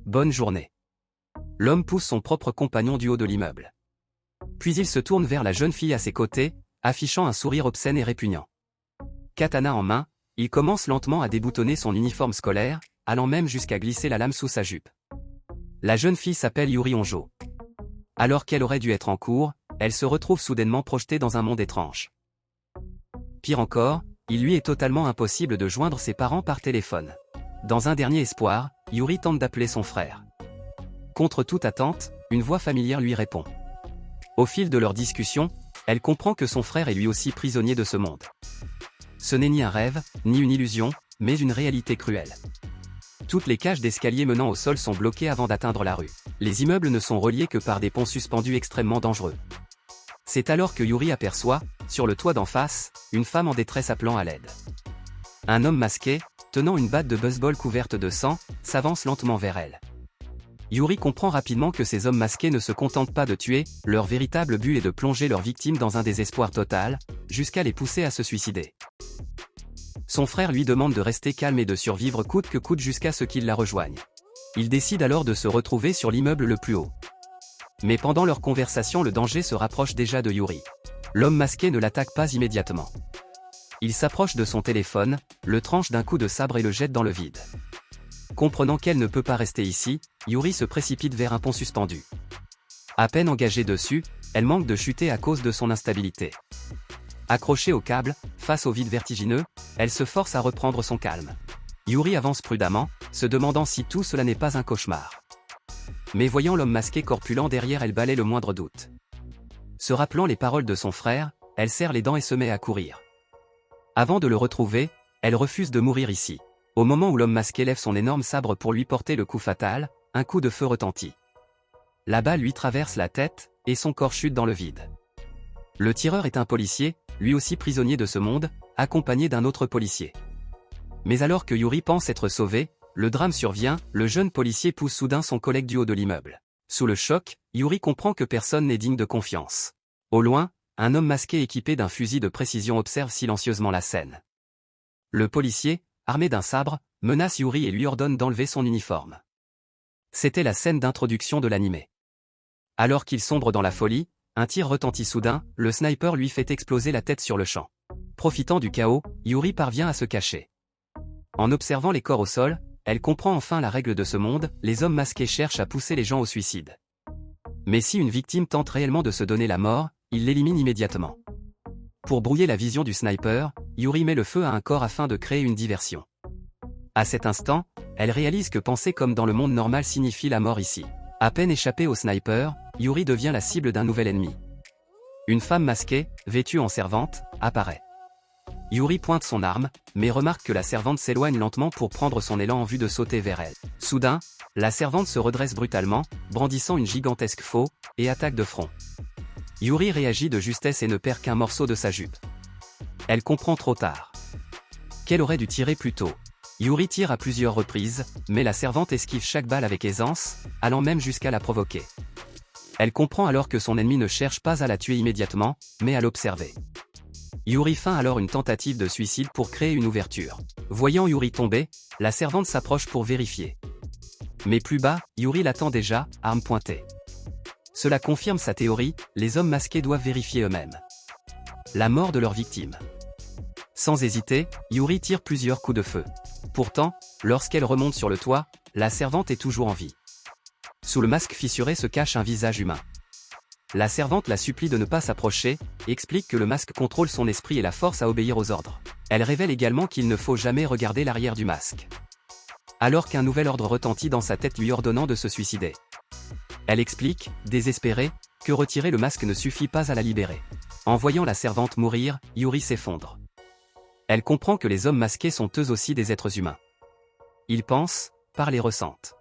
bonne journée. L'homme pousse son propre compagnon du haut de l'immeuble. Puis il se tourne vers la jeune fille à ses côtés, affichant un sourire obscène et répugnant. Katana en main, il commence lentement à déboutonner son uniforme scolaire, allant même jusqu'à glisser la lame sous sa jupe. La jeune fille s'appelle Yuri Honjo. Alors qu'elle aurait dû être en cours, elle se retrouve soudainement projetée dans un monde étrange. Pire encore, il lui est totalement impossible de joindre ses parents par téléphone. Dans un dernier espoir, Yuri tente d'appeler son frère. Contre toute attente, une voix familière lui répond. Au fil de leur discussion, elle comprend que son frère est lui aussi prisonnier de ce monde. Ce n'est ni un rêve, ni une illusion, mais une réalité cruelle. Toutes les cages d'escalier menant au sol sont bloquées avant d'atteindre la rue. Les immeubles ne sont reliés que par des ponts suspendus extrêmement dangereux. C'est alors que Yuri aperçoit, sur le toit d'en face, une femme en détresse appelant à l'aide. Un homme masqué, tenant une batte de baseball couverte de sang, s'avance lentement vers elle. Yuri comprend rapidement que ces hommes masqués ne se contentent pas de tuer, leur véritable but est de plonger leurs victimes dans un désespoir total, jusqu'à les pousser à se suicider. Son frère lui demande de rester calme et de survivre coûte que coûte jusqu'à ce qu'il la rejoigne. Il décide alors de se retrouver sur l'immeuble le plus haut. Mais pendant leur conversation, le danger se rapproche déjà de Yuri. L'homme masqué ne l'attaque pas immédiatement. Il s'approche de son téléphone, le tranche d'un coup de sabre et le jette dans le vide. Comprenant qu'elle ne peut pas rester ici, Yuri se précipite vers un pont suspendu. À peine engagée dessus, elle manque de chuter à cause de son instabilité. Accrochée au câble, face au vide vertigineux, elle se force à reprendre son calme. Yuri avance prudemment, se demandant si tout cela n'est pas un cauchemar. Mais voyant l'homme masqué corpulent derrière elle balaie le moindre doute. Se rappelant les paroles de son frère, elle serre les dents et se met à courir. Avant de le retrouver, elle refuse de mourir ici. Au moment où l'homme masqué lève son énorme sabre pour lui porter le coup fatal, un coup de feu retentit. La balle lui traverse la tête, et son corps chute dans le vide. Le tireur est un policier, lui aussi prisonnier de ce monde, accompagné d'un autre policier. Mais alors que Yuri pense être sauvé, le drame survient, le jeune policier pousse soudain son collègue du haut de l'immeuble. Sous le choc, Yuri comprend que personne n'est digne de confiance. Au loin, un homme masqué équipé d'un fusil de précision observe silencieusement la scène. Le policier, armé d'un sabre, menace Yuri et lui ordonne d'enlever son uniforme. C'était la scène d'introduction de l'animé. Alors qu'il sombre dans la folie, un tir retentit soudain, le sniper lui fait exploser la tête sur le champ. Profitant du chaos, Yuri parvient à se cacher. En observant les corps au sol, elle comprend enfin la règle de ce monde, les hommes masqués cherchent à pousser les gens au suicide. Mais si une victime tente réellement de se donner la mort, ils l'éliminent immédiatement. Pour brouiller la vision du sniper, Yuri met le feu à un corps afin de créer une diversion. À cet instant, elle réalise que penser comme dans le monde normal signifie la mort ici. À peine échappée au sniper, Yuri devient la cible d'un nouvel ennemi. Une femme masquée, vêtue en servante, apparaît. Yuri pointe son arme, mais remarque que la servante s'éloigne lentement pour prendre son élan en vue de sauter vers elle. Soudain, la servante se redresse brutalement, brandissant une gigantesque faux, et attaque de front. Yuri réagit de justesse et ne perd qu'un morceau de sa jupe. Elle comprend trop tard qu'elle aurait dû tirer plus tôt. Yuri tire à plusieurs reprises, mais la servante esquive chaque balle avec aisance, allant même jusqu'à la provoquer. Elle comprend alors que son ennemi ne cherche pas à la tuer immédiatement, mais à l'observer. Yuri feint alors une tentative de suicide pour créer une ouverture. Voyant Yuri tomber, la servante s'approche pour vérifier. Mais plus bas, Yuri l'attend déjà, arme pointée. Cela confirme sa théorie, les hommes masqués doivent vérifier eux-mêmes la mort de leur victime. Sans hésiter, Yuri tire plusieurs coups de feu. Pourtant, lorsqu'elle remonte sur le toit, la servante est toujours en vie. Sous le masque fissuré se cache un visage humain. La servante la supplie de ne pas s'approcher, et explique que le masque contrôle son esprit et la force à obéir aux ordres. Elle révèle également qu'il ne faut jamais regarder l'arrière du masque. Alors qu'un nouvel ordre retentit dans sa tête lui ordonnant de se suicider. Elle explique, désespérée, que retirer le masque ne suffit pas à la libérer. En voyant la servante mourir, Yuri s'effondre. Elle comprend que les hommes masqués sont eux aussi des êtres humains. Ils pensent, parlent et ressentent.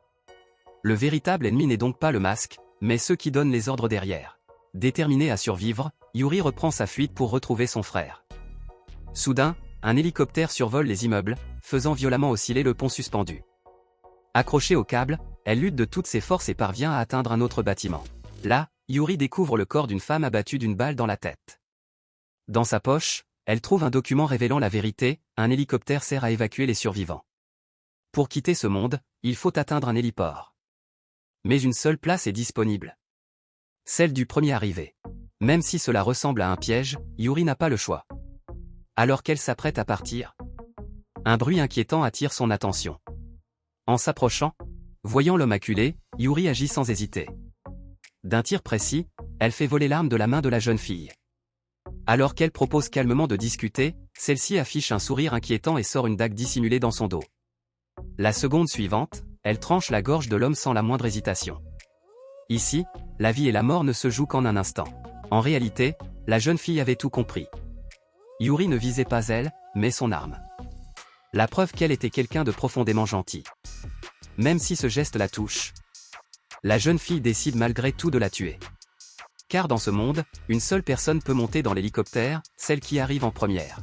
Le véritable ennemi n'est donc pas le masque, mais ceux qui donnent les ordres derrière. Déterminé à survivre, Yuri reprend sa fuite pour retrouver son frère. Soudain, un hélicoptère survole les immeubles, faisant violemment osciller le pont suspendu. Accrochée au câble, elle lutte de toutes ses forces et parvient à atteindre un autre bâtiment. Là, Yuri découvre le corps d'une femme abattue d'une balle dans la tête. Dans sa poche, elle trouve un document révélant la vérité, un hélicoptère sert à évacuer les survivants. Pour quitter ce monde, il faut atteindre un héliport. Mais une seule place est disponible. Celle du premier arrivé. Même si cela ressemble à un piège, Yuri n'a pas le choix. Alors qu'elle s'apprête à partir, un bruit inquiétant attire son attention. En s'approchant, voyant l'homme acculé, Yuri agit sans hésiter. D'un tir précis, elle fait voler l'arme de la main de la jeune fille. Alors qu'elle propose calmement de discuter, celle-ci affiche un sourire inquiétant et sort une dague dissimulée dans son dos. La seconde suivante, elle tranche la gorge de l'homme sans la moindre hésitation. Ici, la vie et la mort ne se jouent qu'en un instant. En réalité, la jeune fille avait tout compris. Yuri ne visait pas elle, mais son arme. La preuve qu'elle était quelqu'un de profondément gentil. Même si ce geste la touche, la jeune fille décide malgré tout de la tuer. Car dans ce monde, une seule personne peut monter dans l'hélicoptère, celle qui arrive en première.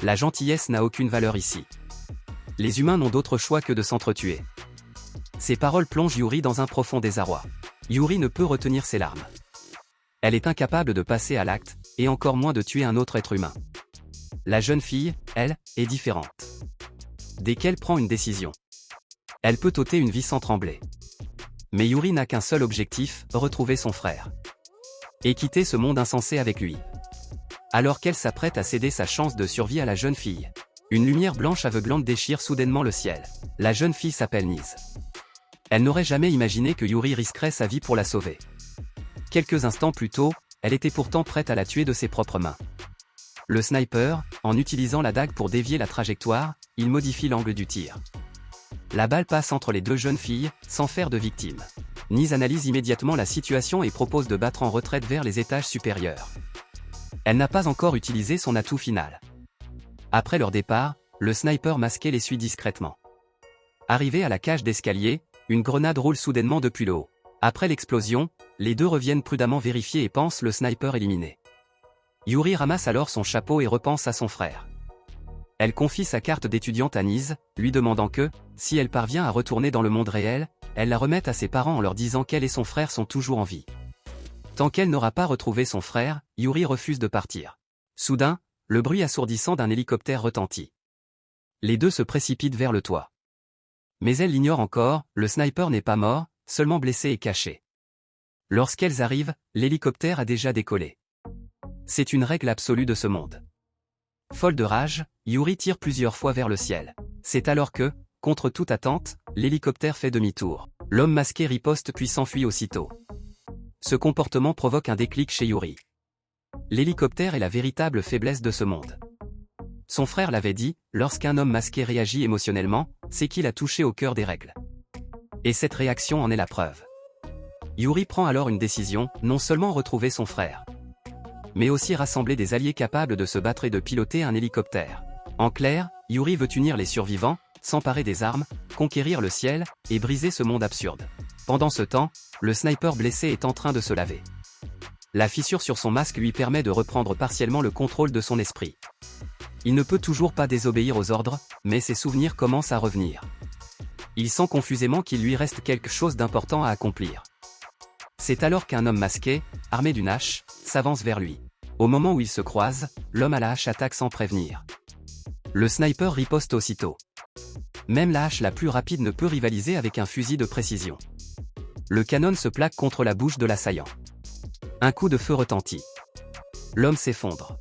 La gentillesse n'a aucune valeur ici. Les humains n'ont d'autre choix que de s'entretuer. Ces paroles plongent Yuri dans un profond désarroi. Yuri ne peut retenir ses larmes. Elle est incapable de passer à l'acte, et encore moins de tuer un autre être humain. La jeune fille, elle, est différente. Dès qu'elle prend une décision, elle peut ôter une vie sans trembler. Mais Yuri n'a qu'un seul objectif, retrouver son frère. Et quitter ce monde insensé avec lui. Alors qu'elle s'apprête à céder sa chance de survie à la jeune fille, une lumière blanche aveuglante déchire soudainement le ciel. La jeune fille s'appelle Nise. Elle n'aurait jamais imaginé que Yuri risquerait sa vie pour la sauver. Quelques instants plus tôt, elle était pourtant prête à la tuer de ses propres mains. Le sniper, en utilisant la dague pour dévier la trajectoire, il modifie l'angle du tir. La balle passe entre les deux jeunes filles, sans faire de victime. Nise analyse immédiatement la situation et propose de battre en retraite vers les étages supérieurs. Elle n'a pas encore utilisé son atout final. Après leur départ, le sniper masqué les suit discrètement. Arrivé à la cage d'escalier, une grenade roule soudainement depuis le haut. Après l'explosion, les deux reviennent prudemment vérifier et pensent le sniper éliminé. Yuri ramasse alors son chapeau et repense à son frère. Elle confie sa carte d'étudiante à Nise, lui demandant que, si elle parvient à retourner dans le monde réel, elle la remette à ses parents en leur disant qu'elle et son frère sont toujours en vie. Tant qu'elle n'aura pas retrouvé son frère, Yuri refuse de partir. Soudain, le bruit assourdissant d'un hélicoptère retentit. Les deux se précipitent vers le toit. Mais elle l'ignore encore, le sniper n'est pas mort, seulement blessé et caché. Lorsqu'elles arrivent, l'hélicoptère a déjà décollé. C'est une règle absolue de ce monde. Folle de rage, Yuri tire plusieurs fois vers le ciel. C'est alors que, contre toute attente, l'hélicoptère fait demi-tour. L'homme masqué riposte puis s'enfuit aussitôt. Ce comportement provoque un déclic chez Yuri. L'hélicoptère est la véritable faiblesse de ce monde. Son frère l'avait dit, lorsqu'un homme masqué réagit émotionnellement, c'est qu'il a touché au cœur des règles. Et cette réaction en est la preuve. Yuri prend alors une décision, non seulement retrouver son frère, mais aussi rassembler des alliés capables de se battre et de piloter un hélicoptère. En clair, Yuri veut unir les survivants, s'emparer des armes, conquérir le ciel, et briser ce monde absurde. Pendant ce temps, le sniper blessé est en train de se laver. La fissure sur son masque lui permet de reprendre partiellement le contrôle de son esprit. Il ne peut toujours pas désobéir aux ordres, mais ses souvenirs commencent à revenir. Il sent confusément qu'il lui reste quelque chose d'important à accomplir. C'est alors qu'un homme masqué, armé d'une hache, s'avance vers lui. Au moment où ils se croisent, l'homme à la hache attaque sans prévenir. Le sniper riposte aussitôt. Même la hache la plus rapide ne peut rivaliser avec un fusil de précision. Le canon se plaque contre la bouche de l'assaillant. Un coup de feu retentit. L'homme s'effondre.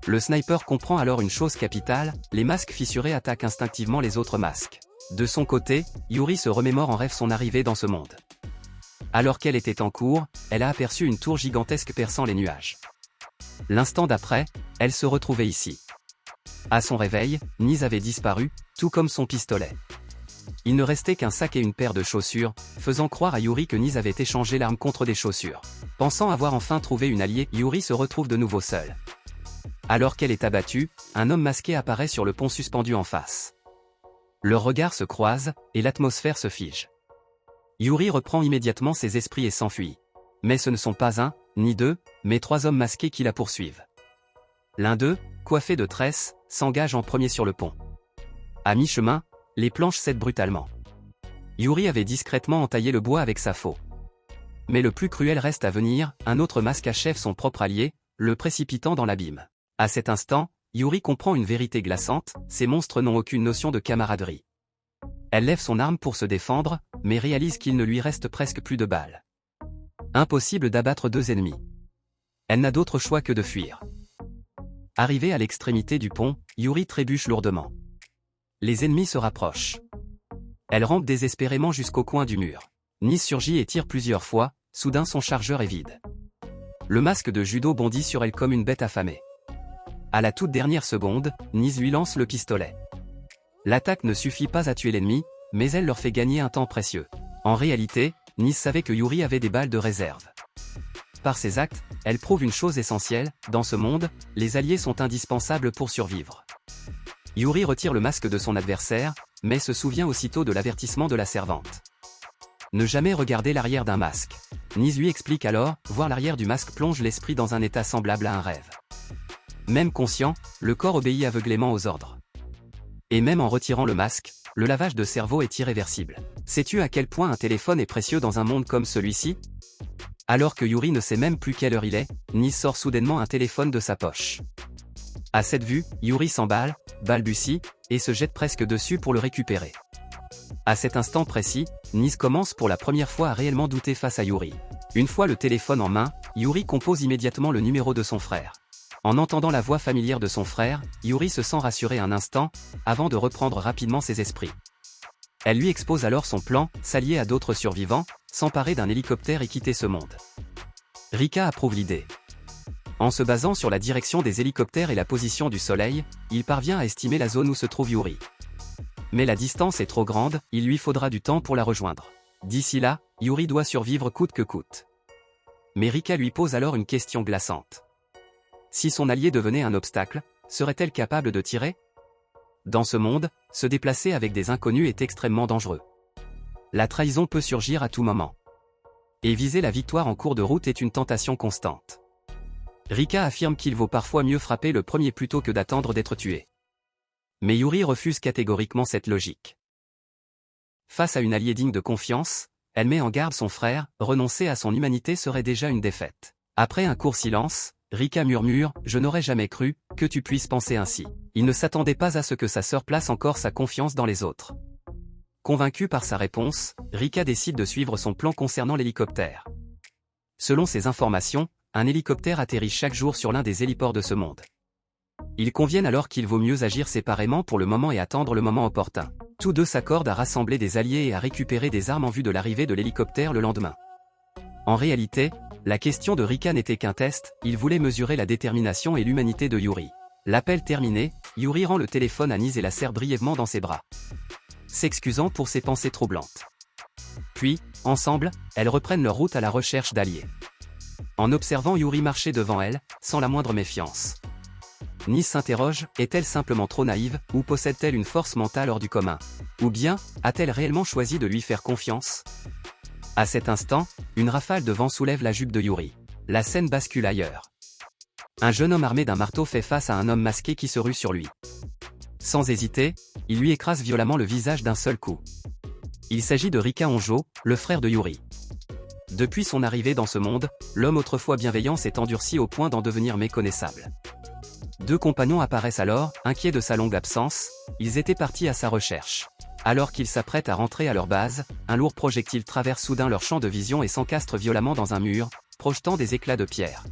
Le sniper comprend alors une chose capitale, les masques fissurés attaquent instinctivement les autres masques. De son côté, Yuri se remémore en rêve son arrivée dans ce monde. Alors qu'elle était en cours, elle a aperçu une tour gigantesque perçant les nuages. L'instant d'après, elle se retrouvait ici. À son réveil, Nise avait disparu, tout comme son pistolet. Il ne restait qu'un sac et une paire de chaussures, faisant croire à Yuri que Nise avait échangé l'arme contre des chaussures. Pensant avoir enfin trouvé une alliée, Yuri se retrouve de nouveau seule. Alors qu'elle est abattue, un homme masqué apparaît sur le pont suspendu en face. Leurs regards se croisent, et l'atmosphère se fige. Yuri reprend immédiatement ses esprits et s'enfuit. Mais ce ne sont pas un, ni deux, mais trois hommes masqués qui la poursuivent. L'un d'eux, coiffé de tresses, s'engage en premier sur le pont. À mi-chemin, les planches cèdent brutalement. Yuri avait discrètement entaillé le bois avec sa faux. Mais le plus cruel reste à venir, un autre masque achève son propre allié, le précipitant dans l'abîme. À cet instant, Yuri comprend une vérité glaçante, ces monstres n'ont aucune notion de camaraderie. Elle lève son arme pour se défendre, mais réalise qu'il ne lui reste presque plus de balles. Impossible d'abattre 2 ennemis. Elle n'a d'autre choix que de fuir. Arrivée à l'extrémité du pont, Yuri trébuche lourdement. Les ennemis se rapprochent. Elle rampe désespérément jusqu'au coin du mur. Nis surgit et tire plusieurs fois, soudain son chargeur est vide. Le masque de judo bondit sur elle comme une bête affamée. À la toute dernière seconde, Nis lui lance le pistolet. L'attaque ne suffit pas à tuer l'ennemi, mais elle leur fait gagner un temps précieux. En réalité, Nis savait que Yuri avait des balles de réserve. Par ses actes, elle prouve une chose essentielle, dans ce monde, les alliés sont indispensables pour survivre. Yuri retire le masque de son adversaire, mais se souvient aussitôt de l'avertissement de la servante. Ne jamais regarder l'arrière d'un masque. Nis lui explique alors, voir l'arrière du masque plonge l'esprit dans un état semblable à un rêve. Même conscient, le corps obéit aveuglément aux ordres. Et même en retirant le masque, le lavage de cerveau est irréversible. Sais-tu à quel point un téléphone est précieux dans un monde comme celui-ci ? Alors que Yuri ne sait même plus quelle heure il est, Nis sort soudainement un téléphone de sa poche. À cette vue, Yuri s'emballe, balbutie, et se jette presque dessus pour le récupérer. À cet instant précis, Nis commence pour la première fois à réellement douter face à Yuri. Une fois le téléphone en main, Yuri compose immédiatement le numéro de son frère. En entendant la voix familière de son frère, Yuri se sent rassuré un instant, avant de reprendre rapidement ses esprits. Elle lui expose alors son plan, s'allier à d'autres survivants, s'emparer d'un hélicoptère et quitter ce monde. Rika approuve l'idée. En se basant sur la direction des hélicoptères et la position du soleil, il parvient à estimer la zone où se trouve Yuri. Mais la distance est trop grande, il lui faudra du temps pour la rejoindre. D'ici là, Yuri doit survivre coûte que coûte. Mais Rika lui pose alors une question glaçante. Si son allié devenait un obstacle, serait-elle capable de tirer ? Dans ce monde, se déplacer avec des inconnus est extrêmement dangereux. La trahison peut surgir à tout moment. Et viser la victoire en cours de route est une tentation constante. Rika affirme qu'il vaut parfois mieux frapper le premier plutôt que d'attendre d'être tué. Mais Yuri refuse catégoriquement cette logique. Face à une alliée digne de confiance, elle met en garde son frère, renoncer à son humanité serait déjà une défaite. Après un court silence, Rika murmure « Je n'aurais jamais cru que tu puisses penser ainsi ». Il ne s'attendait pas à ce que sa sœur place encore sa confiance dans les autres. Convaincu par sa réponse, Rika décide de suivre son plan concernant l'hélicoptère. Selon ses informations, un hélicoptère atterrit chaque jour sur l'un des héliports de ce monde. Ils conviennent alors qu'il vaut mieux agir séparément pour le moment et attendre le moment opportun. Tous deux s'accordent à rassembler des alliés et à récupérer des armes en vue de l'arrivée de l'hélicoptère le lendemain. En réalité, la question de Rika n'était qu'un test, il voulait mesurer la détermination et l'humanité de Yuri. L'appel terminé, Yuri rend le téléphone à Nis et la serre brièvement dans ses bras. S'excusant pour ses pensées troublantes. Puis, ensemble, elles reprennent leur route à la recherche d'alliés. En observant Yuri marcher devant elle, sans la moindre méfiance. Nis s'interroge, est-elle simplement trop naïve, ou possède-t-elle une force mentale hors du commun ? Ou bien, a-t-elle réellement choisi de lui faire confiance ? À cet instant, une rafale de vent soulève la jupe de Yuri. La scène bascule ailleurs. Un jeune homme armé d'un marteau fait face à un homme masqué qui se rue sur lui. Sans hésiter, il lui écrase violemment le visage d'un seul coup. Il s'agit de Rika Honjo, le frère de Yuri. Depuis son arrivée dans ce monde, l'homme autrefois bienveillant s'est endurci au point d'en devenir méconnaissable. Deux compagnons apparaissent alors, inquiets de sa longue absence, ils étaient partis à sa recherche. Alors qu'ils s'apprêtent à rentrer à leur base, un lourd projectile traverse soudain leur champ de vision et s'encastre violemment dans un mur, projetant des éclats de pierre.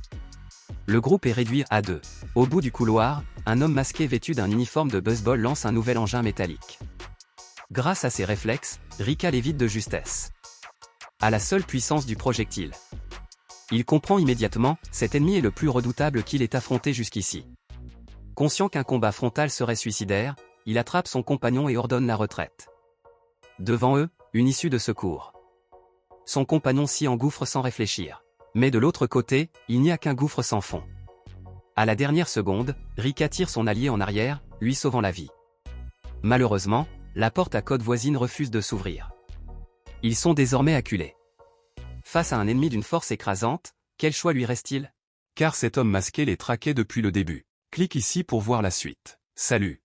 Le groupe est réduit à 2. Au bout du couloir, un homme masqué vêtu d'un uniforme de baseball lance un nouvel engin métallique. Grâce à ses réflexes, Rika l'évite de justesse. À la seule puissance du projectile. Il comprend immédiatement, cet ennemi est le plus redoutable qu'il ait affronté jusqu'ici. Conscient qu'un combat frontal serait suicidaire, il attrape son compagnon et ordonne la retraite. Devant eux, une issue de secours. Son compagnon s'y engouffre sans réfléchir. Mais de l'autre côté, il n'y a qu'un gouffre sans fond. À la dernière seconde, Rika tire son allié en arrière, lui sauvant la vie. Malheureusement, la porte à code voisine refuse de s'ouvrir. Ils sont désormais acculés. Face à un ennemi d'une force écrasante, quel choix lui reste-t-il ? Car cet homme masqué les traquait depuis le début. Clique ici pour voir la suite. Salut.